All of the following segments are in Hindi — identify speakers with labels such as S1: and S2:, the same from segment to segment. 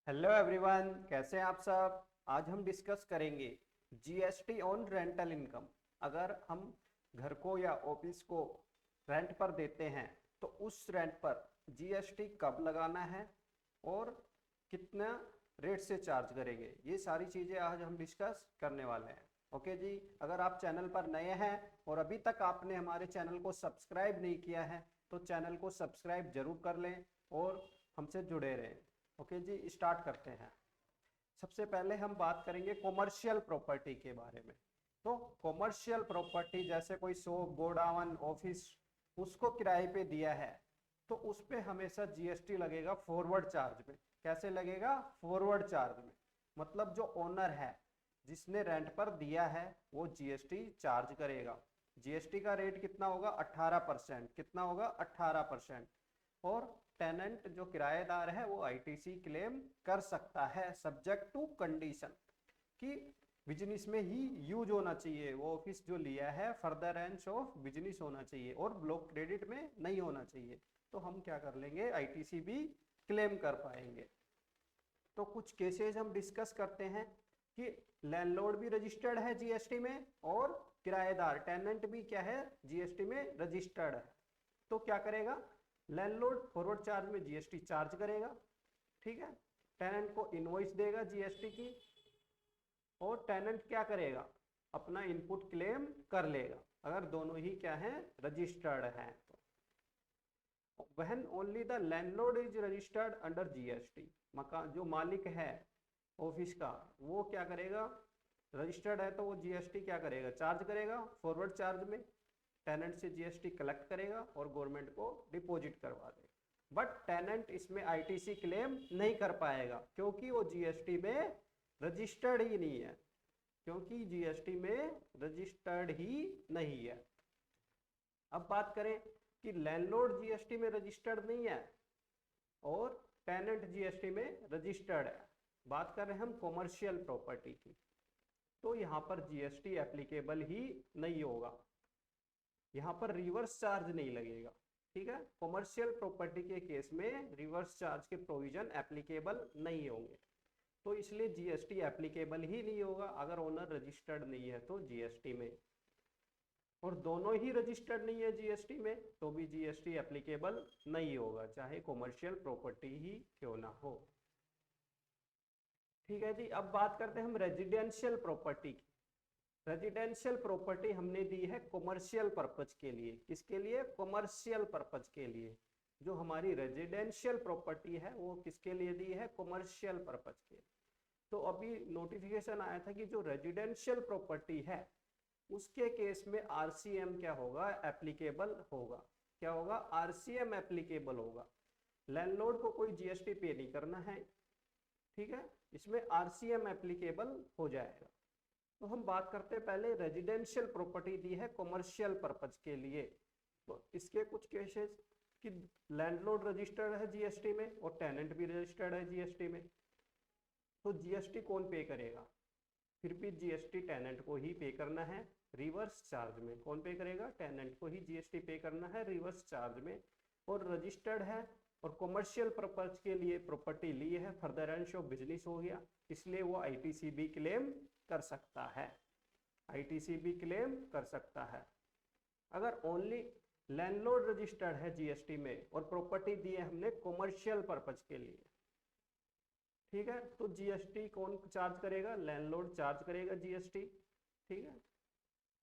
S1: हेलो एवरीवन, कैसे हैं आप सब। आज हम डिस्कस करेंगे जीएसटी ऑन रेंटल इनकम। अगर हम घर को या ऑफिस को रेंट पर देते हैं तो उस रेंट पर जीएसटी कब लगाना है और कितना रेट से चार्ज करेंगे, ये सारी चीज़ें आज हम डिस्कस करने वाले हैं। ओके जी। अगर आप चैनल पर नए हैं और अभी तक आपने हमारे चैनल को सब्सक्राइब नहीं किया है तो चैनल को सब्सक्राइब जरूर कर लें और हमसे जुड़े रहें। ओके जी, स्टार्ट करते हैं। सबसे पहले हम बात करेंगे कॉमर्शियल प्रॉपर्टी के बारे में। तो कॉमर्शियल प्रॉपर्टी जैसे कोई शॉप, गोडाउन, ऑफिस, उसको किराए पे दिया है तो उस पे हमेशा जीएसटी लगेगा फॉरवर्ड चार्ज में। कैसे लगेगा? फॉरवर्ड चार्ज में। मतलब जो ओनर है, जिसने रेंट पर दिया है, वो जीएसटी चार्ज करेगा। जीएसटी का रेट कितना होगा? 18%। कितना होगा? 18%। और टेनेंट जो किराएदार है वो आईटीसी क्लेम कर सकता है सब्जेक्ट टू कंडीशन कि बिजनेस में ही यूज होना चाहिए, वो ऑफिस जो लिया है फर्दर रेंज ऑफ बिजनेस होना चाहिए और ब्लॉक क्रेडिट में नहीं होना चाहिए। तो हम क्या कर लेंगे? आईटीसी भी क्लेम कर पाएंगे। तो कुछ केसेस हम डिस्कस करते हैं कि लैंडलॉर्ड भी रजिस्टर्ड है जीएसटी में और किराएदार टेनेंट भी क्या है? जीएसटी में रजिस्टर्ड है। तो क्या करेगा? लैंडलॉर्ड फॉरवर्ड चार्ज में जीएसटी चार्ज करेगा, ठीक है। टेनेंट को इनवॉइस देगा जीएसटी की और टेनेंट क्या करेगा? अपना इनपुट क्लेम कर लेगा अगर दोनों ही क्या है? रजिस्टर्ड हैं। तो when only the landlord is registered under GST, मकान जो मालिक है ऑफिस का वो क्या करेगा? रजिस्टर्ड है तो वो जीएसटी क्या करेगा? चार्ज करेगा फॉरवर्ड चार्ज में। टेनेंट से जीएसटी कलेक्ट करेगा और गवर्नमेंट को डिपॉजिट करवा देगा। बट टेनेंट इसमें आईटीसी क्लेम नहीं कर पाएगा क्योंकि वो जीएसटी में रजिस्टर्ड ही नहीं है। क्योंकि जीएसटी में रजिस्टर्ड ही नहीं है। अब बात करें कि लैंडलॉर्ड जीएसटी में रजिस्टर्ड नहीं है और टेनेंट जीएसटी में रजिस्टर्ड है। बात कर रहे हैं हम कॉमर्शियल प्रॉपर्टी की, तो यहाँ पर जीएसटी एप्लीकेबल ही नहीं होगा। यहाँ पर रिवर्स चार्ज नहीं लगेगा, ठीक है। कॉमर्शियल प्रॉपर्टी के केस में रिवर्स चार्ज के प्रोविजन एप्लीकेबल नहीं होंगे, तो इसलिए जीएसटी एप्लीकेबल ही नहीं होगा अगर ओनर रजिस्टर्ड नहीं है तो जीएसटी में। और दोनों ही रजिस्टर्ड नहीं है जीएसटी में तो भी जीएसटी एप्लीकेबल नहीं होगा, चाहे कॉमर्शियल प्रॉपर्टी ही क्यों ना हो। ठीक है जी। अब बात करते हैं हम रेजिडेंशियल प्रॉपर्टी की। रेजिडेंशियल प्रॉपर्टी हमने दी है कॉमर्शियल पर्पज के लिए। किसके लिए? कॉमर्शियल पर्पज के लिए। जो हमारी रेजिडेंशियल प्रॉपर्टी है वो किसके लिए दी है? कॉमर्शियल पर्पज के। तो अभी नोटिफिकेशन आया था कि जो रेजिडेंशियल प्रॉपर्टी है उसके केस में आरसीएम क्या होगा? एप्लीकेबल होगा। क्या होगा? आरसीएम एप्लीकेबल होगा। लैंडलॉर्ड को कोई जीएसटी पे नहीं करना है, ठीक है। इसमें आरसीएम एप्लीकेबल हो जाएगा। तो हम बात करते हैं पहले रेजिडेंशियल प्रॉपर्टी दी है कॉमर्शियल पर्पज के लिए। तो इसके कुछ केसेस कि लैंडलॉर्ड रजिस्टर्ड है जीएसटी में और टेनेंट भी रजिस्टर्ड है जीएसटी में, तो जीएसटी कौन पे करेगा? फिर भी जीएसटी टेनेंट को ही पे करना है रिवर्स चार्ज में। कौन पे करेगा? टेनेंट को ही जीएसटी पे करना है रिवर्स चार्ज में। और रजिस्टर्ड है और कॉमर्शियल पर्पज के लिए प्रॉपर्टी ली है, फर्दरेंस ऑफ बिजनेस हो गया, इसलिए वो आईटीसी भी क्लेम कर सकता है। आईटीसी भी क्लेम कर सकता है। अगर ओनली लैंडलॉर्ड रजिस्टर्ड है जीएसटी में और प्रॉपर्टी दी है हमने कॉमर्शियल पर्पज के लिए, ठीक है, तो जीएसटी कौन चार्ज करेगा? लैंडलॉर्ड चार्ज करेगा जीएसटी, ठीक है।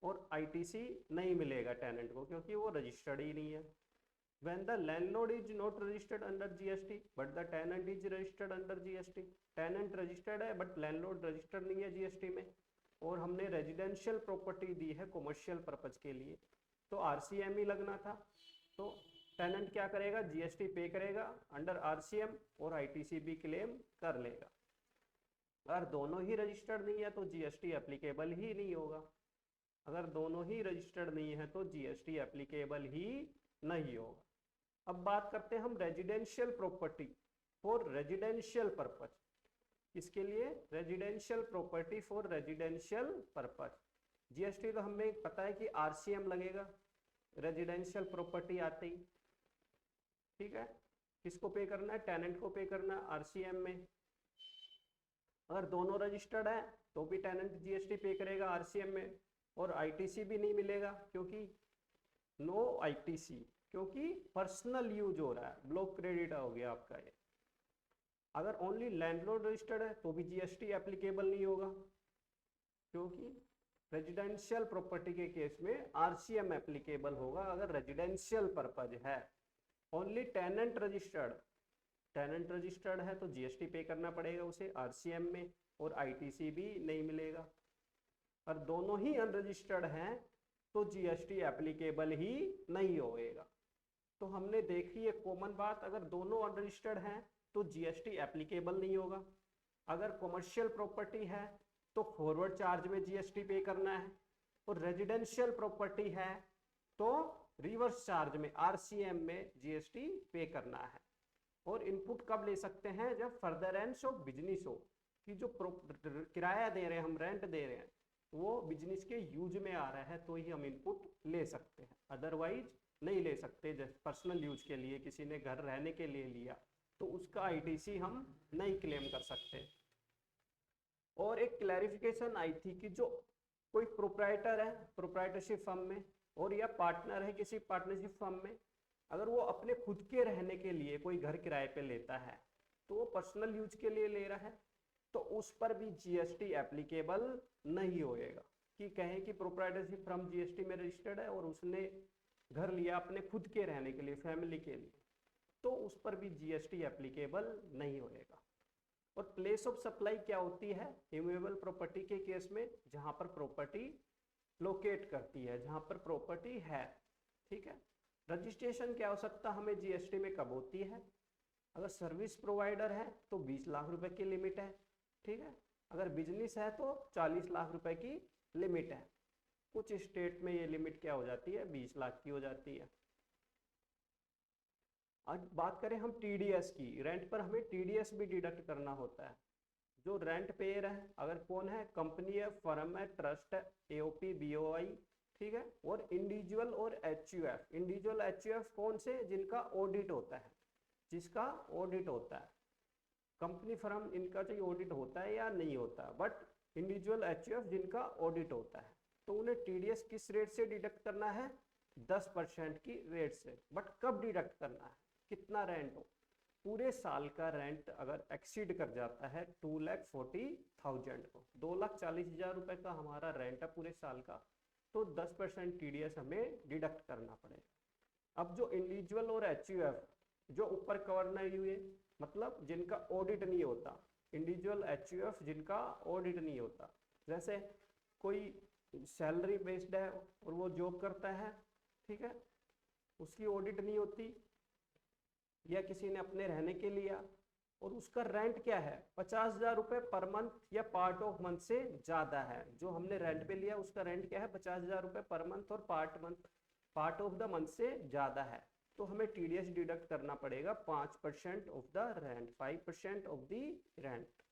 S1: और आईटीसी नहीं मिलेगा टेनेंट को क्योंकि वो रजिस्टर्ड ही नहीं है। when the landlord is not registered under GST but the tenant is registered under GST, tenant registered है but landlord registered नहीं है जीएसटी में, और हमने रेजिडेंशियल प्रॉपर्टी दी है कॉमर्शियल पर्पज के लिए, तो आरसीएम ही लगना था। तो टेनेंट क्या करेगा? जीएसटी पे करेगा अंडर आरसीएम और आईटीसी भी क्लेम कर लेगा। अगर दोनों ही रजिस्टर्ड नहीं है तो जीएसटी एप्लीकेबल ही नहीं होगा। अगर दोनों ही रजिस्टर्ड नहीं है तो जीएसटी एप्लीकेबल ही नहीं होगा। अब बात करते हैं हम residential property for residential purpose. इसके लिए residential property for residential purpose, GST तो हमें पता है कि आरसीएम लगेगा रेजिडेंशियल प्रॉपर्टी आते ही, ठीक है। किसको पे करना है? टेनेंट को पे करना है आरसीएम में। अगर दोनों रजिस्टर्ड है तो भी टेनेंट जीएसटी पे करेगा आरसीएम में, और आईटीसी भी नहीं मिलेगा क्योंकि नो आईटीसी, क्योंकि पर्सनल यूज हो रहा है, ब्लॉक क्रेडिट हो गया आपका ये। अगर ओनली लैंडलॉर्ड रजिस्टर्ड है तो भी जीएसटी एप्लीकेबल नहीं होगा, क्योंकि रेजिडेंशियल प्रॉपर्टी के केस में आरसीएम एप्लीकेबल होगा अगर रेजिडेंशियल पर्पज है। ओनली टेनेंट रजिस्टर्ड है तो जीएसटी पे करना पड़ेगा उसे आरसीएम में, और आईटीसी भी नहीं मिलेगा। और दोनों ही अनरजिस्टर्ड हैं तो जीएसटी एप्लीकेबल ही नहीं होएगा। तो हमने देखी एक कॉमन बात, अगर दोनों अनरजिस्टर्ड हैं तो जीएसटी एप्लीकेबल नहीं होगा। अगर कमर्शियल प्रॉपर्टी है तो फॉरवर्ड चार्ज में जीएसटी पे करना है, और रेजिडेंशियल प्रॉपर्टी है तो रिवर्स चार्ज में आरसीएम में जीएसटी पे करना है। और इनपुट कब ले सकते हैं, जब फर्दरेंस ऑफ बिजनेस हो, कि जो किराया दे रहे हैं हम, रेंट दे रहे हैं, वो बिजनेस के यूज में आ रहा है तो ही हम इनपुट ले सकते हैं, अदरवाइज नहीं ले सकते। जैसे पर्सनल यूज के लिए किसी ने घर रहने के लिए लिया तो उसका आईटीसी हम नहीं क्लेम कर सकते। और एक क्लैरिफिकेशन आई थी कि जो कोई प्रोप्राइटर है प्रोप्राइटरशिप फर्म में, और या पार्टनर है किसी पार्टनरशिप फर्म में, अगर वो अपने खुद के रहने के लिए कोई घर किराए पे लेता है तो वो पर्सनल यूज के लिए ले रहा है, तो उस पर भी जीएसटी एप्लीकेबल नहीं होएगा। कि कहें कि प्रोप्राइटरशिप फर्म जीएसटी में रजिस्टर्ड है और उसने घर लिया अपने खुद के रहने के लिए, फैमिली के लिए, तो उस पर भी जीएसटी एप्लीकेबल नहीं होएगा। और प्लेस ऑफ सप्लाई क्या होती है इमूवेबल प्रॉपर्टी के केस में, जहां पर प्रॉपर्टी लोकेट करती है, जहां पर प्रॉपर्टी है। ठीक है, रजिस्ट्रेशन क्या हो सकता है हमें जीएसटी में कब होती है, अगर सर्विस प्रोवाइडर है तो 20 लाख रुपए की लिमिट है। ठीक है, अगर बिजनेस है तो 40 लाख रुपए की लिमिट है। कुछ स्टेट में ये लिमिट क्या हो जाती है, 20 लाख की हो जाती है। आज बात करें हम टीडीएस की, रेंट पर हमें टीडीएस भी डिडक्ट करना होता है। जो रेंट पेयर है, अगर कौन है, कंपनी है, फर्म है, ट्रस्ट है, एओपी, बीओआई, ठीक है, और इंडिविजुअल और एचयूएफ। इंडिविजुअल एचयूएफ कौन से, जिनका ऑडिट होता है, जिसका ऑडिट होता है। कंपनी फर्म इनका चाहिए ऑडिट होता है या नहीं होता, बट इंडिविजुअल एचयूएफ जिनका ऑडिट होता है, तो उन्हें टीडीएस किस रेट से डिडक्ट करना है, 10% की रेट से। बट कब डिडक्ट करना है, कितना रेंट हो, पूरे साल का रेंट अगर एक्सीड कर जाता है 2,40,000 को, 2,40,000 रुपए का हमारा रेंट है पूरे साल का, तो 10% टीडीएस हमें डिडक्ट करना पड़ेगा। अब जो इंडिविजुअल और एचयूएफ जो ऊपर कवर नहीं हुए, मतलब जिनका ऑडिट नहीं होता, इंडिविजुअल एचयूएफ जिनका ऑडिट नहीं होता, जैसे कोई सैलरी बेस्ड है और वो जॉब करता है, ठीक है, उसकी ऑडिट नहीं होती, या किसी ने अपने रहने के लिया और उसका रेंट क्या है 50,000 रुपये पर मंथ या पार्ट ऑफ मंथ से ज़्यादा है, जो हमने रेंट पे लिया उसका रेंट क्या है 50,000 रुपये पर मंथ और पार्ट ऑफ द मंथ से ज़्यादा है, तो हमें टीडीएस डिडक्ट करना पड़ेगा 5% of the rent, 5% of the rent.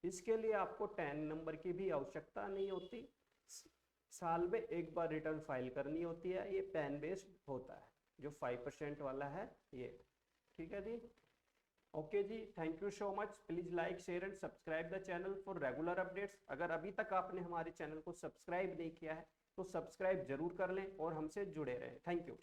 S1: इसके लिए आपको 10 नंबर की भी आवश्यकता नहीं होती, साल में एक बार रिटर्न फाइल करनी होती है, ये पैन बेस्ड होता है, जो 5% वाला है ये। ठीक है जी, ओके जी, thank you so much. Please like, share and subscribe the channel for regular updates. अगर अभी तक आपने हमारे चैनल को सब्सक्राइब नहीं किया है तो सब्सक्राइब जरूर कर लें और हमसे जुड़े रहें। Thank you.